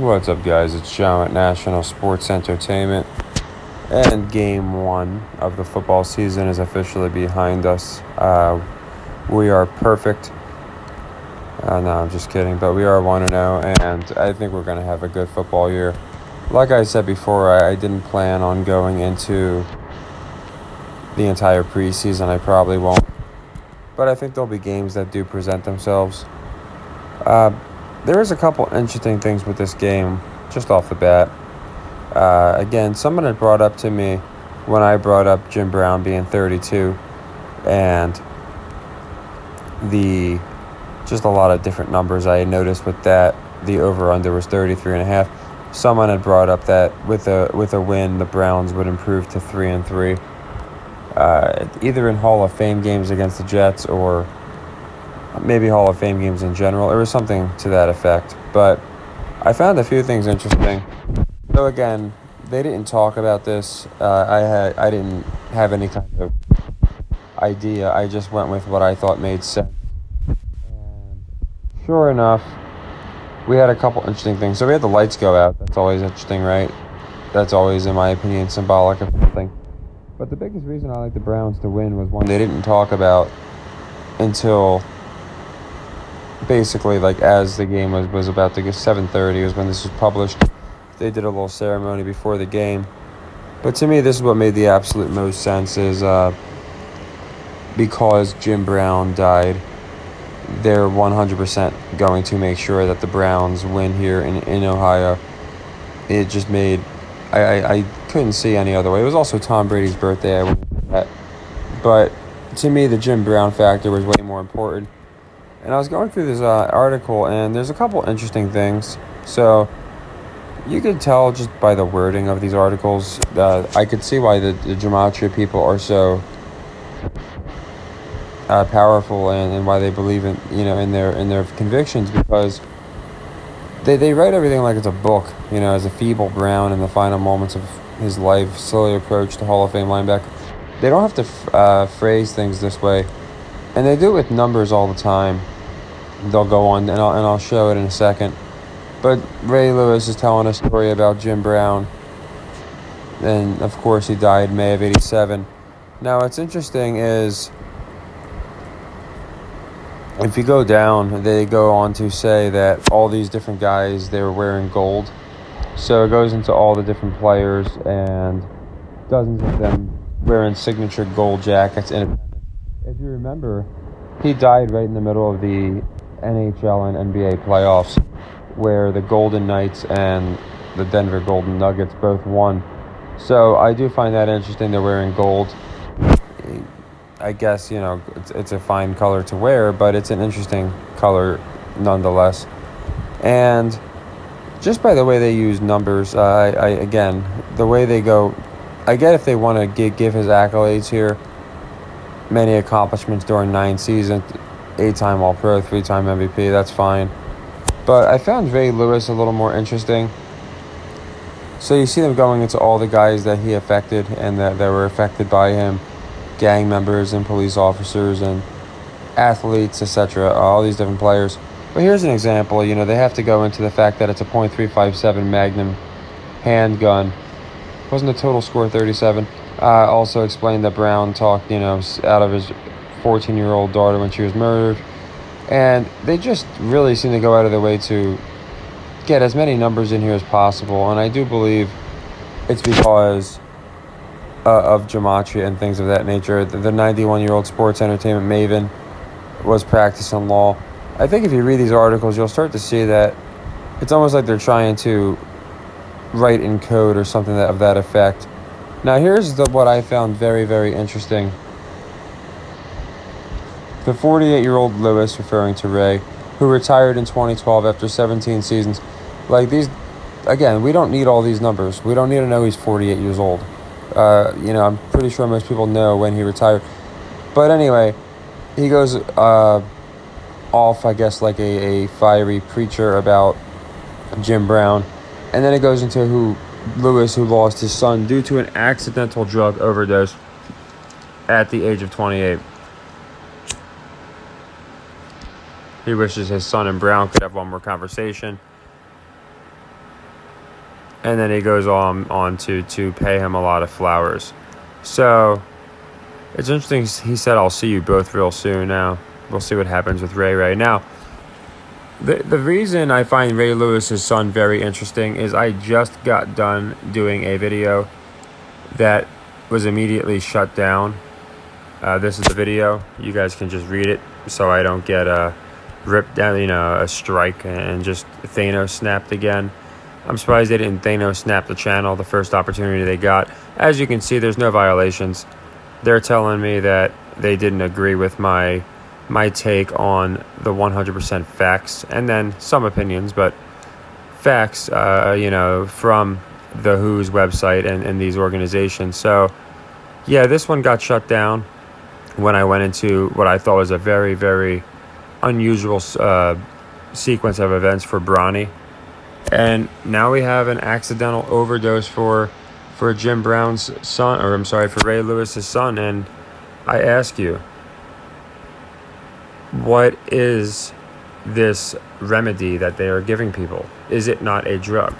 What's up, guys? It's Joe at National Sports Entertainment, and Game 1 of the football season is officially behind us. We are perfect. No, I'm just kidding, but we are 1-0, and I think we're going to have a good football year. Like I said before, I didn't plan on going into the entire preseason. I probably won't, but I think there'll be games that do present themselves. There is a couple interesting things with this game, just off the bat. Again, someone had brought up to me when I brought up Jim Brown being 32, and just a lot of different numbers I had noticed with that. The over-under was 33.5. Someone had brought up that with a win, the Browns would improve to 3-3, either in Hall of Fame games against the Jets or maybe Hall of Fame games in general. It was something to that effect. But I found a few things interesting. So again, they didn't talk about this. I didn't have any kind of idea. I just went with what I thought made sense. And sure enough, we had a couple interesting things. So we had the lights go out. That's always interesting, right? That's always, in my opinion, symbolic of something. But the biggest reason I like the Browns to win was one they didn't talk about until basically, like, as the game was about to get 7:30 was when this was published. They did a little ceremony before the game. But to me, this is what made the absolute most sense is because Jim Brown died, they're 100% going to make sure that the Browns win here in Ohio. It just made... I couldn't see any other way. It was also Tom Brady's birthday. I wouldn't do that. But to me, the Jim Brown factor was way more important. And I was going through this article, and there's a couple interesting things. So you could tell just by the wording of these articles that I could see why the gematria people are so powerful and why they believe in their convictions, because they write everything like it's a book. As a feeble Brown in the final moments of his life slowly approached the Hall of Fame linebacker. They don't have to phrase things this way. And they do it with numbers all the time. They'll go on, and I'll show it in a second. But Ray Lewis is telling a story about Jim Brown. And, of course, he died May of 87. Now, what's interesting is, if you go down, they go on to say that all these different guys, they were wearing gold. So it goes into all the different players, and dozens of them wearing signature gold jackets. And if you remember, he died right in the middle of the NHL and NBA playoffs, where the Golden Knights and the Denver Golden Nuggets both won. So I do find that interesting. They're wearing gold. I guess, it's a fine color to wear, but it's an interesting color nonetheless. And just by the way they use numbers, again, the way they go, I get if they want to give his accolades here, many accomplishments during 9 seasons, 8-time All-Pro, 3-time MVP, that's fine. But I found Ray Lewis a little more interesting. So you see them going into all the guys that he affected and that were affected by him, gang members and police officers and athletes, etc., all these different players. But here's an example. They have to go into the fact that it's a .357 Magnum handgun. Wasn't the total score 37? Also explained that Brown talked, out of his 14-year-old daughter when she was murdered. And they just really seem to go out of their way to get as many numbers in here as possible. And I do believe it's because of gematria and things of that nature. The 91-year-old sports entertainment maven was practicing law. I think if you read these articles, you'll start to see that it's almost like they're trying to write in code or something of that effect. Now, here's what I found very, very interesting. The 48-year-old Lewis, referring to Ray, who retired in 2012 after 17 seasons. Like these, again, we don't need all these numbers. We don't need to know he's 48 years old. I'm pretty sure most people know when he retired. But anyway, he goes off, I guess, like a fiery preacher about Jim Brown. And then it goes into Lewis, who lost his son due to an accidental drug overdose at the age of 28. He wishes his son and Brown could have one more conversation. and then he goes on to pay him a lot of flowers. So it's interesting. He said, "I'll see you both real soon." Now we'll see what happens with Ray. Now, the reason I find Ray Lewis's son very interesting is I just got done doing a video that was immediately shut down. This is the video. You guys can just read it so I don't get ripped down, a strike and just Thanos snapped again. I'm surprised they didn't Thanos snap the channel the first opportunity they got. As you can see, there's no violations. They're telling me that they didn't agree with my take on the 100% facts, and then some opinions, but facts, from the WHO's website and these organizations. So, yeah, this one got shut down when I went into what I thought was a very, very unusual sequence of events for Bronny. And now we have an accidental overdose for Jim Brown's son, or I'm sorry, for Ray Lewis's son. And I ask you, what is this remedy that they are giving people? Is it not a drug?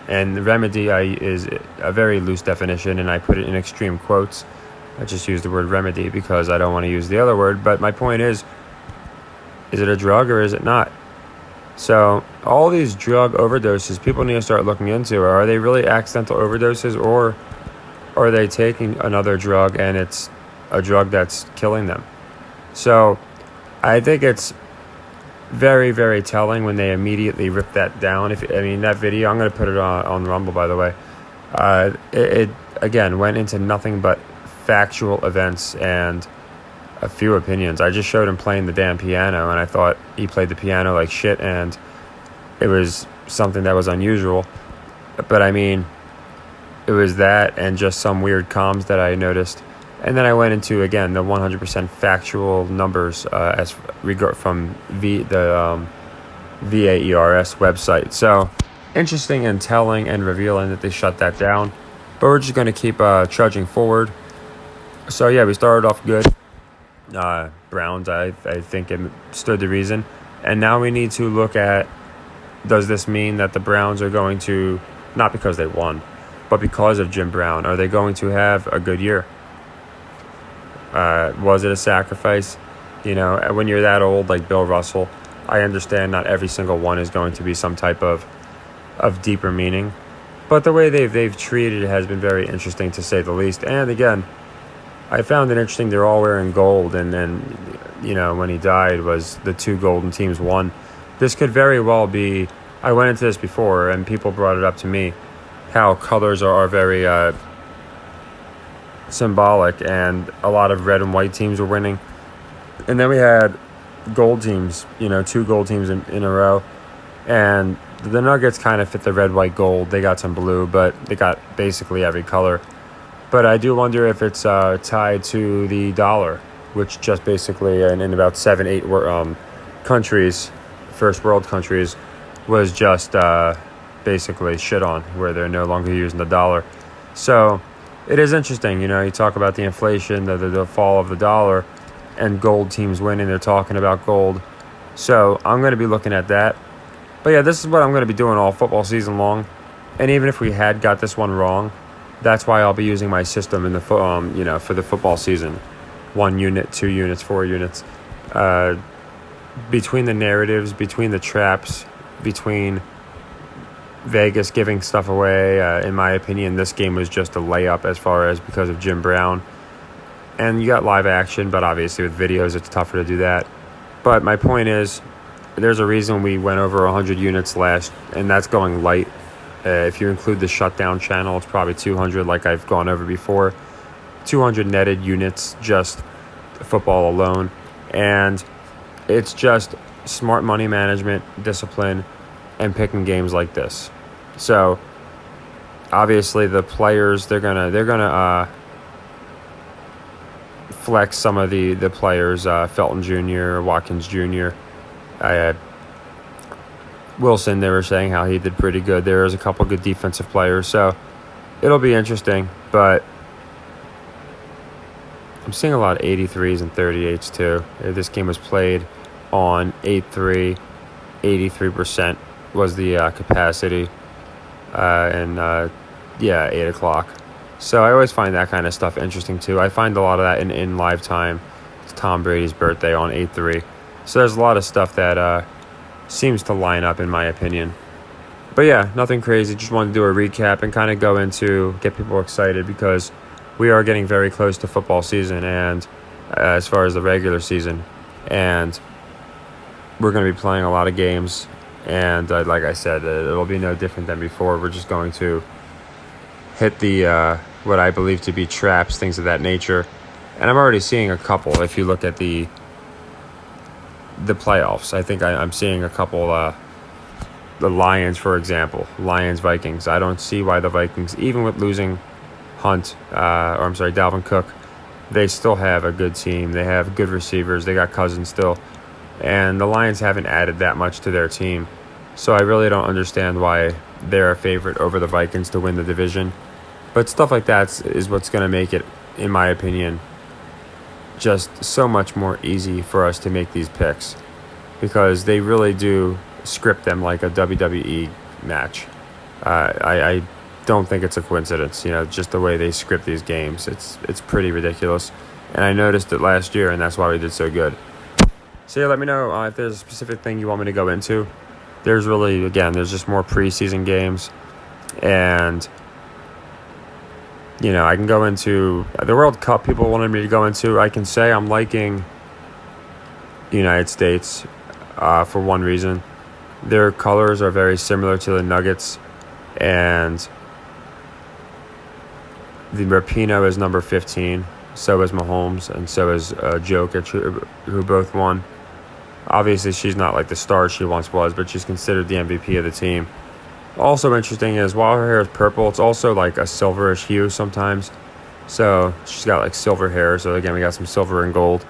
And the remedy is a very loose definition, and I put it in extreme quotes. I just use the word remedy because I don't want to use the other word. But my point is it a drug or is it not? So all these drug overdoses, people need to start looking into. Are they really accidental overdoses, or are they taking another drug and it's a drug that's killing them? So I think it's very, very telling when they immediately rip that down. That video, I'm going to put it on Rumble, by the way. It again went into nothing but factual events and a few opinions. I just showed him playing the damn piano, and I thought he played the piano like shit, and it was something that was unusual. But it was that and just some weird comms that I noticed. And then I went into, again, the 100% factual numbers from the VAERS website. So interesting and telling and revealing that they shut that down. But we're just going to keep trudging forward. So, yeah, we started off good. Browns, I think it stood to reason. And now we need to look at, does this mean that the Browns are going to, not because they won, but because of Jim Brown, are they going to have a good year? Was it a sacrifice? When you're that old, like Bill Russell, I understand not every single one is going to be some type of deeper meaning. But the way they've treated it has been very interesting, to say the least. And again, I found it interesting they're all wearing gold, and then, when he died, was the two golden teams won. This could very well be, I went into this before, and people brought it up to me, how colors are very symbolic, and a lot of red and white teams were winning. And then we had gold teams, two gold teams in a row. And the Nuggets kind of fit the red, white, gold. They got some blue, but they got basically every color. But I do wonder if it's tied to the dollar, which just basically in about 7-8 countries, first world countries, was just basically shit on, where they're no longer using the dollar. So it is interesting, you talk about the inflation, the fall of the dollar, and gold teams winning. They're talking about gold. So I'm going to be looking at that. But yeah, this is what I'm going to be doing all football season long. And even if we had got this one wrong, that's why I'll be using my system in the for the football season. 1 unit, 2 units, 4 units. Between the narratives, between the traps, between Vegas giving stuff away, in my opinion, this game was just a layup because of Jim Brown. And you got live action, but obviously with videos, it's tougher to do that. But my point is, there's a reason we went over 100 units last, and that's going light. If you include the shutdown channel, it's probably 200, like I've gone over before. 200 netted units, just football alone. And it's just smart money management, discipline, and picking games like this. So obviously the players, they're gonna flex some of the players, Felton Jr., Watkins Jr., Wilson. They were saying how he did pretty good. There was a couple good defensive players, so it'll be interesting. But I'm seeing a lot of 83s and 38s too. This game was played on 8-3, 83% was the capacity. and 8 o'clock. So I always find that kind of stuff interesting too. I find a lot of that in live time. It's Tom Brady's birthday on 8/3. So there's a lot of stuff that seems to line up in my opinion. But yeah, nothing crazy. Just wanted to do a recap and kind of go into, get people excited because we are getting very close to football season and as far as the regular season. And we're going to be playing a lot of games. And like I said, it'll be no different than before. We're just going to hit the what I believe to be traps, things of that nature. And I'm already seeing a couple. If you look at the playoffs, I think I'm seeing a couple. The Lions, for example, Lions-Vikings. I don't see why the Vikings, even with losing Dalvin Cook, they still have a good team. They have good receivers. They got Cousins still. And the Lions haven't added that much to their team. So I really don't understand why they're a favorite over the Vikings to win the division. But stuff like that is what's going to make it, in my opinion, just so much more easy for us to make these picks. Because they really do script them like a WWE match. I don't think it's a coincidence, just the way they script these games. It's pretty ridiculous. And I noticed it last year, and that's why we did so good. So yeah, let me know if there's a specific thing you want me to go into. There's just more preseason games. And, I can go into the World Cup people wanted me to go into. I can say I'm liking the United States for one reason. Their colors are very similar to the Nuggets, and the Rapinoe is number 15. So is Mahomes, and so is Jokic, who both won. Obviously, she's not like the star she once was, but she's considered the MVP of the team. Also interesting is while her hair is purple, it's also like a silverish hue sometimes. So she's got like silver hair. So again, we got some silver and gold.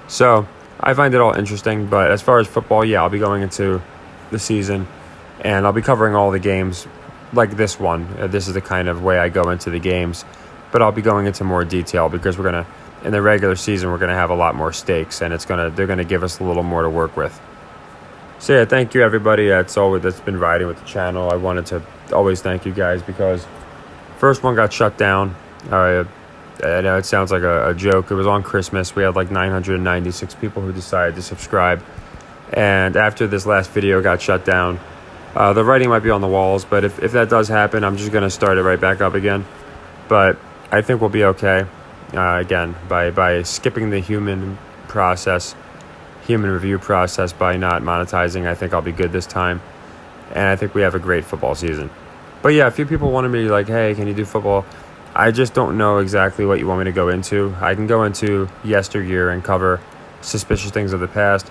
So I find it all interesting. But as far as football, yeah, I'll be going into the season, and I'll be covering all the games like this one. This is the kind of way I go into the games, but I'll be going into more detail because in the regular season, we're gonna have a lot more stakes, and they're gonna give us a little more to work with. So yeah, thank you everybody that's been riding with the channel. I wanted to always thank you guys because first one got shut down. I know it sounds like a joke. It was on Christmas. We had like 996 people who decided to subscribe. And after this last video got shut down, the writing might be on the walls, but if that does happen, I'm just going to start it right back up again. But I think we'll be okay. Again, by skipping the human review process, by not monetizing, I think I'll be good this time. And I think we have a great football season. But yeah, a few people wanted me like, hey, can you do football? I just don't know exactly what you want me to go into. I can go into yesteryear and cover suspicious things of the past.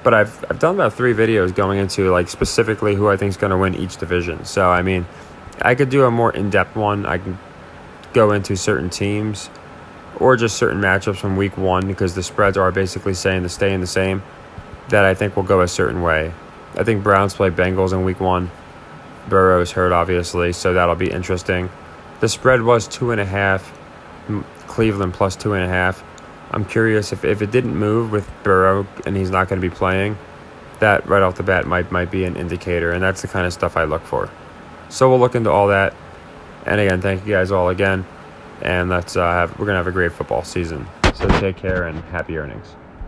But I've done about 3 videos going into like specifically who I think is going to win each division. So, I mean, I could do a more in-depth one. I can go into certain teams or just certain matchups from week 1 because the spreads are basically saying to stay in the same, that I think will go a certain way. I think Browns play Bengals in week 1. Burrow is hurt, obviously, so that'll be interesting. The spread was 2.5, Cleveland plus 2.5. I'm curious if it didn't move with Burrow and he's not going to be playing, that right off the bat might be an indicator, and that's the kind of stuff I look for. So we'll look into all that. And again, thank you guys all again, and we're going to have a great football season. So take care and happy earnings.